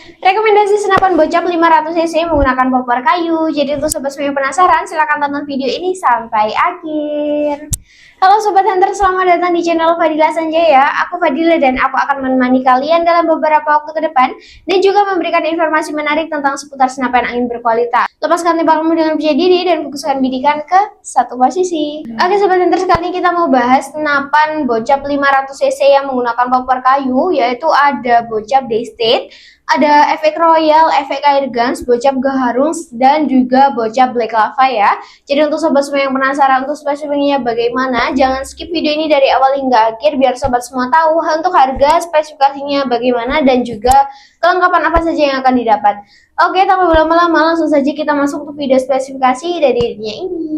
Rekomendasi senapan bocap 500 cc menggunakan popor kayu. Jadi untuk sobat semua yang penasaran, silahkan tonton video ini sampai akhir. Halo Sobat Hunter, selamat datang di channel Fadila Sanjaya. Aku Fadila dan aku akan menemani kalian dalam beberapa waktu ke depan dan juga memberikan informasi menarik tentang seputar senapan angin berkualitas. Lepaskan tembakanmu dengan percaya diri dan fokuskan bidikan ke satu posisi. Oke Sobat Hunter, sekali ini kita mau bahas senapan bocap 500 cc yang menggunakan popor kayu, yaitu ada bocap Daystate, ada efek royal, efek air guns, bocap gaharung, dan juga bocap black lava ya. Jadi untuk sobat semua yang penasaran untuk spesifikasinya bagaimana, jangan skip video ini dari awal hingga akhir biar sobat semua tahu untuk harga, spesifikasinya bagaimana, dan juga kelengkapan apa saja yang akan didapat. Oke, tanpa berlama-lama langsung saja kita masuk ke video spesifikasi dari dirinya ini.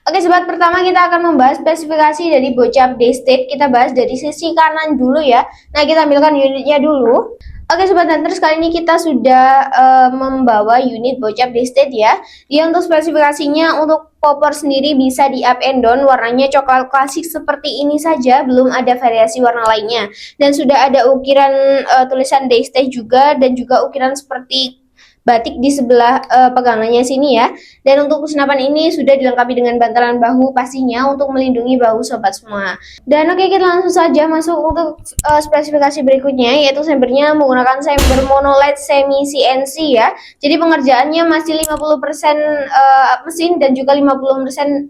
Oke sobat, pertama kita akan membahas spesifikasi dari bocap Daystate. Kita bahas dari sisi kanan dulu ya. Nah, kita ambilkan unitnya dulu. Oke sobat hunters, kali ini kita sudah membawa unit bocap Daystate ya. Dia untuk spesifikasinya, untuk popor sendiri bisa di up and down, warnanya coklat klasik seperti ini saja, belum ada variasi warna lainnya. Dan sudah ada ukiran tulisan Daystate juga, dan juga ukiran seperti batik di sebelah pegangannya sini ya. Dan untuk senapan ini sudah dilengkapi dengan bantalan bahu pastinya untuk melindungi bahu sobat semua. Dan oke, kita langsung saja masuk untuk spesifikasi berikutnya, yaitu chambernya menggunakan chamber monolight semi CNC ya. Jadi pengerjaannya masih 50% mesin dan juga 50%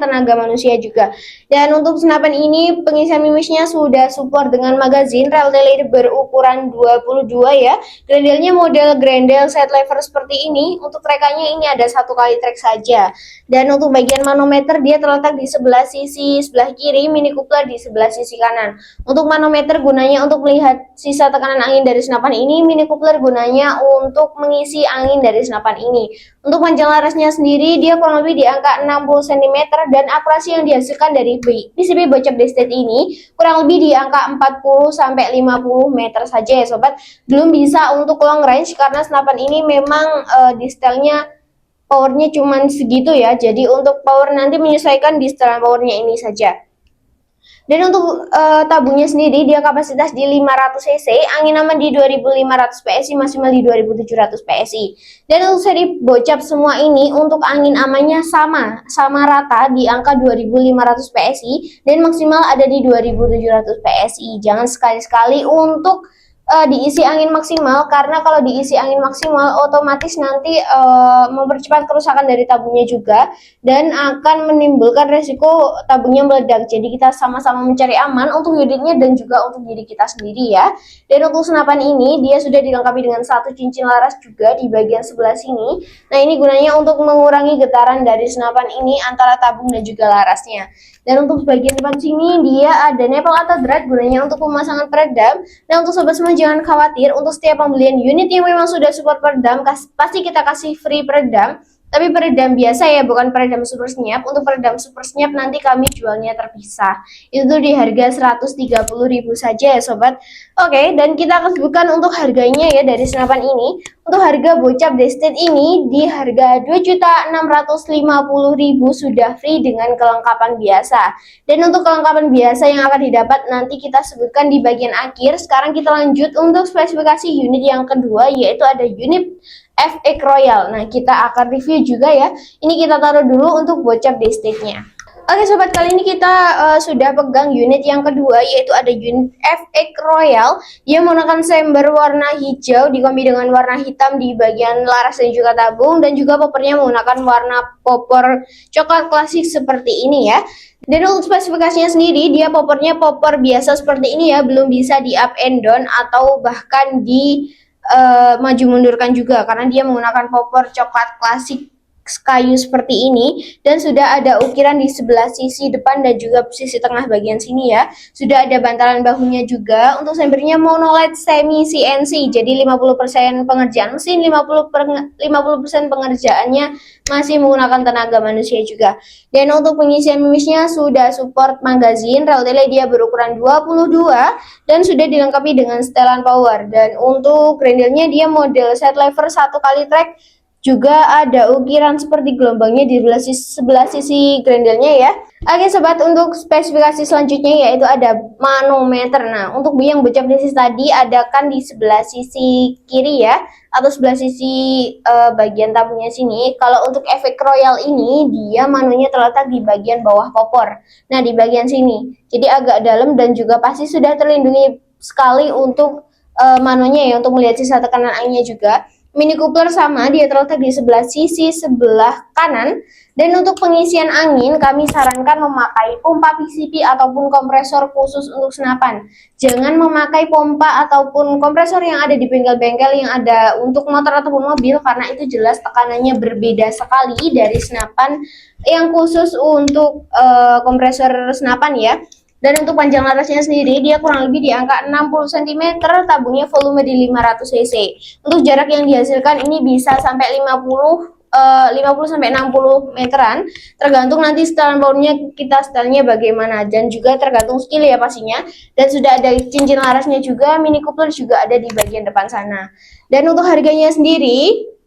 tenaga manusia juga. Dan untuk senapan ini pengisian mimisnya sudah support dengan magazine rel teler berukuran 22 ya. Grendelnya model Grendel side lever seperti ini. Untuk trekannya ini ada satu kali trek saja. Dan untuk bagian manometer dia terletak di sebelah sisi sebelah kiri, mini coupler di sebelah sisi kanan. Untuk manometer gunanya untuk melihat sisa tekanan angin dari senapan ini, mini coupler gunanya untuk mengisi angin dari senapan ini. Untuk panjang larasnya sendiri dia kurang lebih di angka 60 cm dan akurasi yang dihasilkan dari PCB bocap Daystate ini kurang lebih di angka 40 sampai 50 meter saja ya sobat. Belum bisa untuk long range karena senapan ini memang di setelnya powernya cuman segitu ya. Jadi untuk power nanti menyesuaikan di setelan powernya ini saja. Dan untuk tabungnya sendiri dia kapasitas di 500 cc, angin aman di 2500 PSI, maksimal di 2700 PSI. Dan untuk seri bocap semua ini untuk angin amannya sama rata di angka 2500 PSI dan maksimal ada di 2700 PSI. Jangan sekali-sekali untuk diisi angin maksimal, karena kalau diisi angin maksimal otomatis nanti mempercepat kerusakan dari tabungnya juga dan akan menimbulkan resiko tabungnya meledak. Jadi kita sama-sama mencari aman untuk unitnya dan juga untuk diri kita sendiri ya. Dan untuk senapan ini dia sudah dilengkapi dengan satu cincin laras juga di bagian sebelah sini. Nah, ini gunanya untuk mengurangi getaran dari senapan ini antara tabung dan juga larasnya. Dan untuk bagian depan sini dia ada nepal atau drat gunanya untuk pemasangan peredam. Nah, untuk sobat semua jangan khawatir, untuk setiap pembelian unit yang memang sudah support peredam pasti kita kasih free peredam. Tapi peredam biasa ya, bukan peredam super senyap. Untuk peredam super senyap nanti kami jualnya terpisah. Itu di harga 130.000 saja ya sobat. Oke, dan kita akan sebutkan untuk harganya ya dari senapan ini. Untuk harga bocap Daystate ini di harga 2.650.000 sudah free dengan kelengkapan biasa. Dan untuk kelengkapan biasa yang akan didapat nanti kita sebutkan di bagian akhir. Sekarang kita lanjut untuk spesifikasi unit yang kedua, yaitu ada unit FX Royal. Nah, kita akan review juga ya. Ini kita taruh dulu untuk bocap Daystate-nya. Oke sobat, kali ini kita sudah pegang unit yang kedua, yaitu ada unit FX Royal. Dia menggunakan chamber warna hijau dikombi dengan warna hitam di bagian laras dan juga tabung, dan juga popornya menggunakan warna popor coklat klasik seperti ini ya. Dan untuk spesifikasinya sendiri dia popornya popor biasa seperti ini ya, belum bisa di up and down atau bahkan di maju mundurkan juga, karena dia menggunakan popor coklat klasik kayu seperti ini, dan sudah ada ukiran di sebelah sisi depan dan juga sisi tengah bagian sini ya. Sudah ada bantalan bahunya juga. Untuk sambernya monoled semi CNC, jadi 50% pengerjaan mesin, 50% pengerjaannya masih menggunakan tenaga manusia juga. Dan untuk pengisian mimisnya sudah support magazine, rel tele dia berukuran 22 dan sudah dilengkapi dengan setelan power. Dan untuk grendelnya dia model set lever 1 kali track, juga ada ukiran seperti gelombangnya di sebelah sisi grendelnya ya. Oke sobat, untuk spesifikasi selanjutnya yaitu ada manometer. Nah, untuk yang bocap desis tadi adakan di sebelah sisi kiri ya, atau sebelah sisi bagian tabungnya sini. Kalau untuk efek royal ini, dia manonya terletak di bagian bawah popor. Nah, di bagian sini. Jadi agak dalam dan juga pasti sudah terlindungi sekali untuk manonya ya, untuk melihat sisa tekanan anginnya juga. Mini coupler sama, dia terletak di sebelah sisi sebelah kanan. Dan untuk pengisian angin, kami sarankan memakai pompa PCP ataupun kompresor khusus untuk senapan. Jangan memakai pompa ataupun kompresor yang ada di bengkel-bengkel yang ada untuk motor ataupun mobil, karena itu jelas tekanannya berbeda sekali dari senapan yang khusus untuk kompresor senapan ya. Dan untuk panjang larasnya sendiri dia kurang lebih di angka 60 cm, tabungnya volume di 500 cc. Untuk jarak yang dihasilkan ini bisa sampai 50 sampai 60 meteran, tergantung nanti setelan powernya kita setelnya bagaimana, dan juga tergantung skill ya pastinya. Dan sudah ada cincin larasnya juga, mini coupler juga ada di bagian depan sana. Dan untuk harganya sendiri,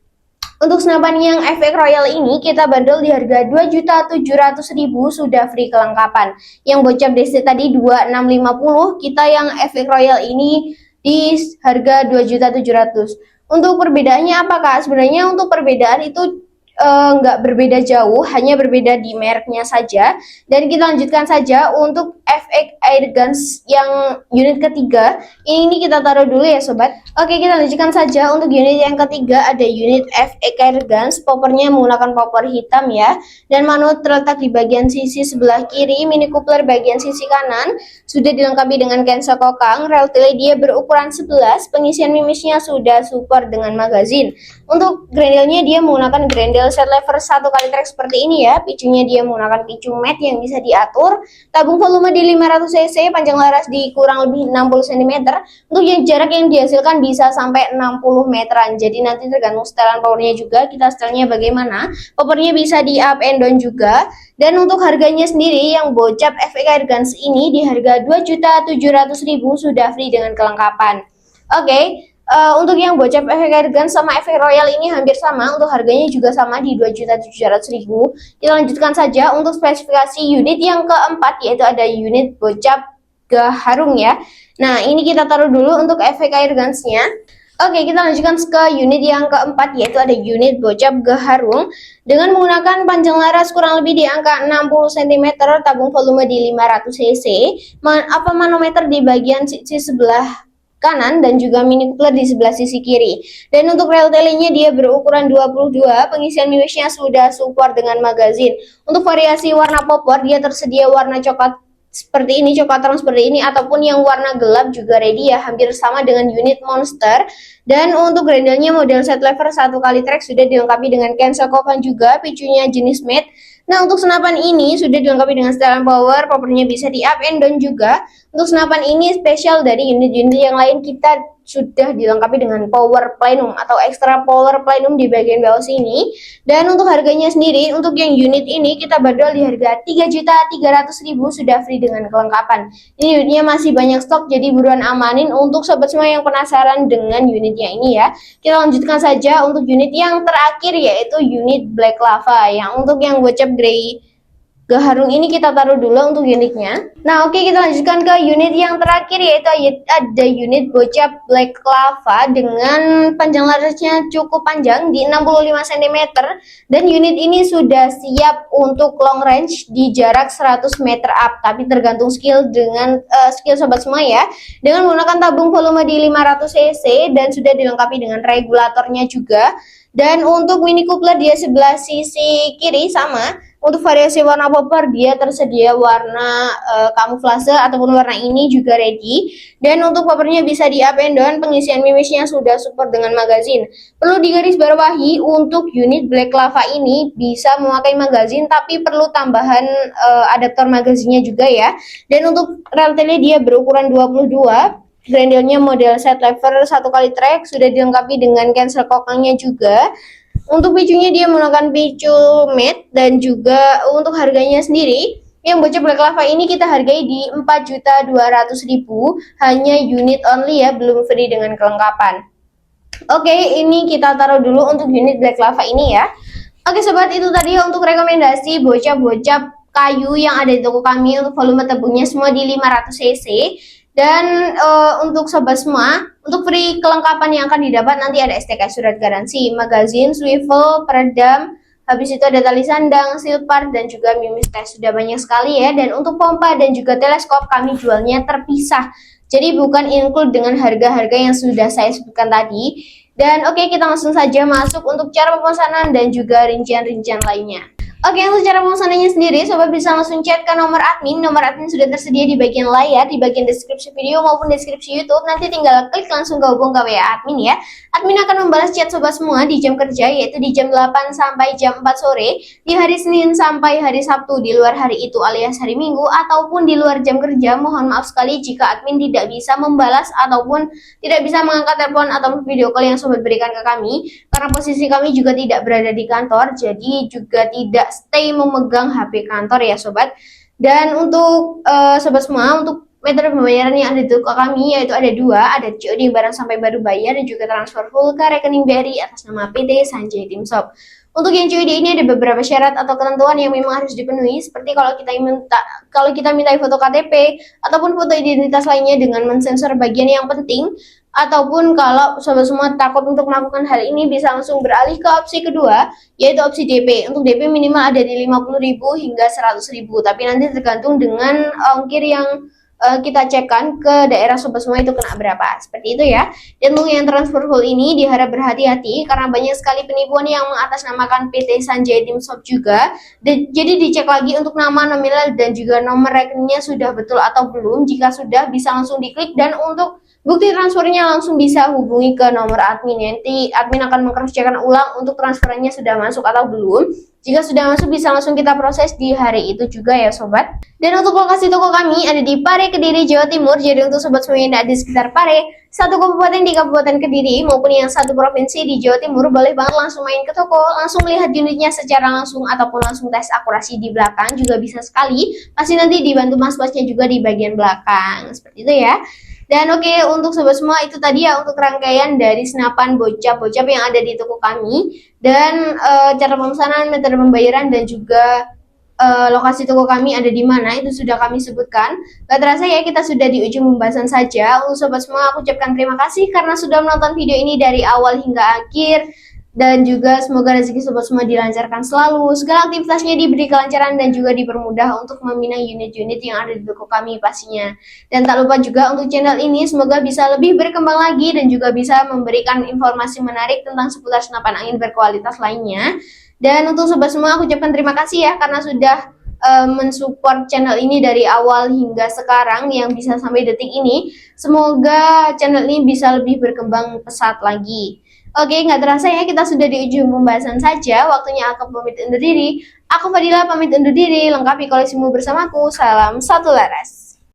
untuk senapan yang efek royal ini kita bandel di harga 2.700.000 sudah free kelengkapan. Yang bocap DC tadi 2650, kita yang efek royal ini di harga 2.700.000. Untuk perbedaannya apa Kak? Sebenarnya untuk perbedaan itu nggak berbeda jauh, hanya berbeda di mereknya saja. Dan kita lanjutkan saja untuk FX Airguns yang unit ketiga. Ini kita taruh dulu ya sobat. Oke, kita lanjutkan saja untuk unit yang ketiga. Ada unit FX Airguns, poppernya menggunakan popper hitam ya, dan manual terletak di bagian sisi sebelah kiri, mini coupler bagian sisi kanan. Sudah dilengkapi dengan cancel kokang, rel tele dia berukuran 11, pengisian mimisnya sudah support dengan magazine. Untuk grendelnya dia menggunakan grendel set lever 1 kali track seperti ini ya. Picunya dia menggunakan picu matte yang bisa diatur. Tabung volume di 500 cc, panjang laras di kurang lebih 60 cm. Untuk yang jarak yang dihasilkan bisa sampai 60 meteran. Jadi nanti tergantung setelan powernya juga, kita setelnya bagaimana. Powernya bisa di up and down juga. Dan untuk harganya sendiri yang bocap FX Airguns ini di harga 2.700.000 sudah free dengan kelengkapan. Oke. Untuk yang bocap efek Airguns sama efek royal ini hampir sama, untuk harganya juga sama di 2.700.000. Kita lanjutkan saja untuk spesifikasi unit yang keempat, yaitu ada unit bocap Gaharung ya. Nah, ini kita taruh dulu untuk efek Airgunsnya. Oke, kita lanjutkan ke unit yang keempat, yaitu ada unit bocap Gaharung dengan menggunakan panjang laras kurang lebih di angka 60 cm, tabung volume di 500 cc, manometer di bagian sisi sebelah kanan dan juga mini coupler di sebelah sisi kiri. Dan untuk rel telenya dia berukuran 22, pengisian mimisnya sudah support dengan magazine. Untuk variasi warna popor dia tersedia warna coklat seperti ini, coklat terang seperti ini, ataupun yang warna gelap juga ready ya, hampir sama dengan unit monster. Dan untuk grendelnya model set lever 1 kali track sudah dilengkapi dengan cancel kokang juga, picunya jenis matte. Nah, untuk senapan ini sudah dilengkapi dengan setelan power, powernya bisa di up and down juga. Untuk senapan ini spesial dari unit-unit yang lain, kita sudah dilengkapi dengan power plenum atau extra power plenum di bagian bawah sini. Dan untuk harganya sendiri, untuk yang unit ini kita bandrol di harga 3.300.000 sudah free dengan kelengkapan. Ini unitnya masih banyak stok, jadi buruan amanin untuk sobat semua yang penasaran dengan unitnya ini ya. Kita lanjutkan saja untuk unit yang terakhir, yaitu unit Black Lava. Yang untuk yang bocap grey Gaharung ini kita taruh dulu untuk unitnya. Nah, oke, kita lanjutkan ke unit yang terakhir, yaitu ada unit bocap Black Lava dengan panjang larasnya cukup panjang di 65 cm, dan unit ini sudah siap untuk long range di jarak 100 meter up, tapi tergantung skill dengan skill sobat semua ya. Dengan menggunakan tabung volume di 500 cc dan sudah dilengkapi dengan regulatornya juga. Dan untuk mini coupler dia sebelah sisi kiri sama, Untuk variasi warna popper dia tersedia warna kamuflase ataupun warna ini juga ready. Dan untuk poppernya bisa di up and down, pengisian mimisnya sudah support dengan magazin. Perlu digarisbawahi untuk unit Black Lava ini bisa memakai magazin tapi perlu tambahan adaptor magazinnya juga ya. Dan untuk rantelnya dia berukuran 22. Grendelnya model set lever 1 kali track, sudah dilengkapi dengan cancel kokangnya juga. Untuk picunya dia menggunakan picu matte dan juga untuk harganya sendiri yang bocap Black Lava ini kita hargai di 4.200.000, hanya unit only ya, belum free dengan kelengkapan. Oke, ini kita taruh dulu untuk unit Black Lava ini ya. Oke sobat, itu tadi untuk rekomendasi bocap-bocap kayu yang ada di toko kami. Untuk volume tabungnya semua di 500 cc. Dan untuk sobat semua, untuk free kelengkapan yang akan didapat nanti ada STK surat garansi, magazin, swivel, peredam, habis itu ada tali sandang, seal part, dan juga mimis tes. Sudah banyak sekali ya. Dan untuk pompa dan juga teleskop kami jualnya terpisah, jadi bukan include dengan harga-harga yang sudah saya sebutkan tadi. Dan oke, kita langsung saja masuk untuk cara pemesanan dan juga rincian-rincian lainnya. Oke, untuk cara pemesanannya sendiri, sobat bisa langsung chat ke nomor admin. Nomor admin sudah tersedia di bagian layar, di bagian deskripsi video maupun deskripsi YouTube. Nanti tinggal klik langsung gabung ke WA admin ya. Admin akan membalas chat sobat semua di jam kerja, yaitu di jam 8 sampai jam 4 sore, di hari Senin sampai hari Sabtu, di luar hari itu alias hari Minggu, ataupun di luar jam kerja. Mohon maaf sekali jika admin tidak bisa membalas ataupun tidak bisa mengangkat telepon ataupun video call yang sobat berikan ke kami, karena posisi kami juga tidak berada di kantor, jadi juga tidak stay memegang HP kantor ya sobat. Dan untuk sobat semua, untuk metode pembayaran yang ada di toko kami yaitu ada dua, ada COD barang sampai baru bayar dan juga transfer full ke rekening BRI atas nama PT Sanjay Tim Shop. Untuk yang COD ini ada beberapa syarat atau ketentuan yang memang harus dipenuhi, seperti kalau kita minta foto KTP ataupun foto identitas lainnya dengan mensensor bagian yang penting, ataupun kalau sobat semua takut untuk melakukan hal ini bisa langsung beralih ke opsi kedua, yaitu opsi DP. Untuk DP minimal ada di 50.000 hingga 100.000, tapi nanti tergantung dengan ongkir yang kita cekkan ke daerah sobat semua itu kena berapa, seperti itu ya. Dan untuk yang transfer full ini diharap berhati-hati karena banyak sekali penipuan yang mengatasnamakan PT Sanjay Tim Shop juga. Jadi dicek lagi untuk nama, nominal, dan juga nomor rekeningnya sudah betul atau belum. Jika sudah bisa langsung diklik, dan untuk bukti transfernya langsung bisa hubungi ke nomor admin. Nanti admin akan mengcross-checkkan ulang untuk transferannya sudah masuk atau belum. Jika sudah masuk bisa langsung kita proses di hari itu juga ya sobat. Dan untuk lokasi toko kami ada di Pare, Kediri, Jawa Timur. Jadi untuk sobat semua yang ada di sekitar Pare, satu kabupaten di Kabupaten Kediri maupun yang satu provinsi di Jawa Timur, boleh banget langsung main ke toko, langsung lihat unitnya secara langsung ataupun langsung tes akurasi di belakang juga bisa sekali. Pasti nanti dibantu mas-masnya juga di bagian belakang. Seperti itu ya. Dan oke, untuk sobat semua itu tadi ya untuk rangkaian dari senapan bocap-bocap yang ada di toko kami. Dan cara pemesanan, metode pembayaran, dan juga lokasi toko kami ada di mana itu sudah kami sebutkan. Gak terasa ya kita sudah di ujung pembahasan saja. Untuk sobat semua aku ucapkan terima kasih karena sudah menonton video ini dari awal hingga akhir. Dan juga semoga rezeki sobat semua dilancarkan selalu, segala aktivitasnya diberi kelancaran dan juga dipermudah untuk meminang unit-unit yang ada di toko kami pastinya. Dan tak lupa juga untuk channel ini semoga bisa lebih berkembang lagi dan juga bisa memberikan informasi menarik tentang seputar senapan angin berkualitas lainnya. Dan untuk sobat semua aku ucapkan terima kasih ya karena sudah mensupport channel ini dari awal hingga sekarang yang bisa sampai detik ini. Semoga channel ini bisa lebih berkembang pesat lagi. Oke, nggak terasa ya kita sudah di ujung pembahasan saja. Waktunya aku pamit undur diri. Aku Fadila pamit undur diri. Lengkapi koleksimu bersamaku. Salam satu laras.